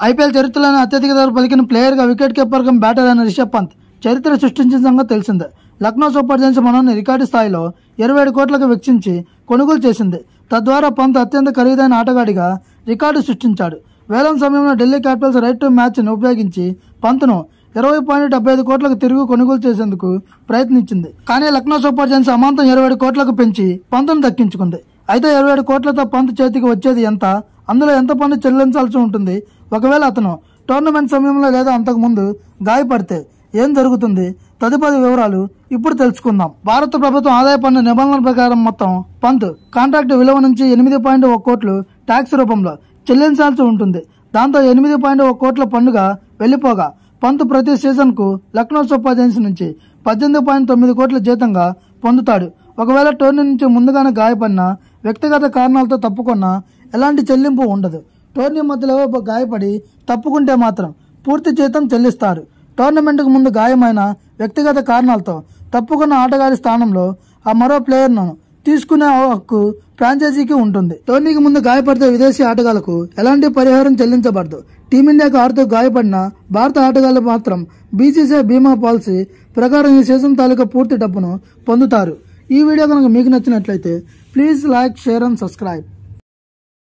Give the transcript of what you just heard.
IPL చరిత్రలోనే అత్యధిక ధర పలికిన ప్లేయర్గా వికెట్ కీపర్ కమ్ బ్యాటర్ అయిన రిషబ్ పంత్ చరిత్ర సృష్టించిన సంగతి తెలిసిందే. లక్నో సూపర్ జైంట్స్ మనోని రికార్డు స్థాయిలో 27 కోట్లకు వెచ్చించి కొనుగోలు చేసింది. తద్వారా పంత్ అత్యంత ఖరీదైన ఆటగాడిగా రికార్డు సృష్టించాడు. వేలం సమయంలో ఢిల్లీ క్యాపిటల్స్ రైట్ టు మ్యాచ్ను ఉపయోగించి పంత్ను 20.75 కోట్లకు తిరిగి కొనుగోలు చేసేందుకు ప్రయత్నించింది. కానీ లక్నో సూపర్ జైంట్స్ అమాంతం 27 కోట్లకు పెంచి పంత్ను దక్కించుకుంది. అయితే 27 కోట్లతో పంత్ చేతికి వచ్చేది ఎంత, అందులో ఎంత పన్ను చెల్లించాల్సి ఉంటుంది, ఒకవేళ అతను టోర్నమెంట్ సమయంలో లేదా అంతకుముందు గాయపడితే ఏం జరుగుతుంది, తదుపరి వివరాలు ఇప్పుడు తెలుసుకుందాం. భారత ప్రభుత్వం ఆదాయ పన్ను నిబంధనల ప్రకారం మొత్తం పంత్ కాంట్రాక్ట్ విలువ నుంచి 8.1 కోట్లు ట్యాక్స్ రూపంలో చెల్లించాల్సి ఉంటుంది. దాంతో 8.1 కోట్ల పన్నుగా వెళ్లిపోగా పంత్ ప్రతి సీజన్ కు లక్నో సూపర్ జైంట్స్ నుంచి 18.9 కోట్ల జీతంగా పొందుతాడు. ఒకవేళ టోర్నీ నుంచి ముందుగానే గాయపడినా, వ్యక్తిగత కారణాలతో తప్పుకున్నా ఎలాంటి చెల్లింపు ఉండదు. టోర్నీ మధ్యలో గాయపడి తప్పుకుంటే మాత్రం పూర్తి జీతం చెల్లిస్తారు. టోర్నమెంట్కు ముందు గాయమైన, వ్యక్తిగత కారణాలతో తప్పుకున్న ఆటగాడి స్థానంలో ఆ మరో ప్లేయర్ను తీసుకునే హక్కు ఫ్రాంచైజీకి ఉంటుంది. టోర్నీకి ముందు గాయపడితే విదేశీ ఆటగాళ్లకు ఎలాంటి పరిహారం చెల్లించబడదు. టీమిండియాకు ఆడుతూ గాయపడిన భారత ఆటగాళ్లు మాత్రం బీసీసీఐ బీమా పాలసీ ప్రకారం ఈ సీజన్ తాలూకా పూర్తి డబ్బును పొందుతారు. ఈ వీడియో కనుక మీకు నచ్చినట్లయితే please like, share and subscribe.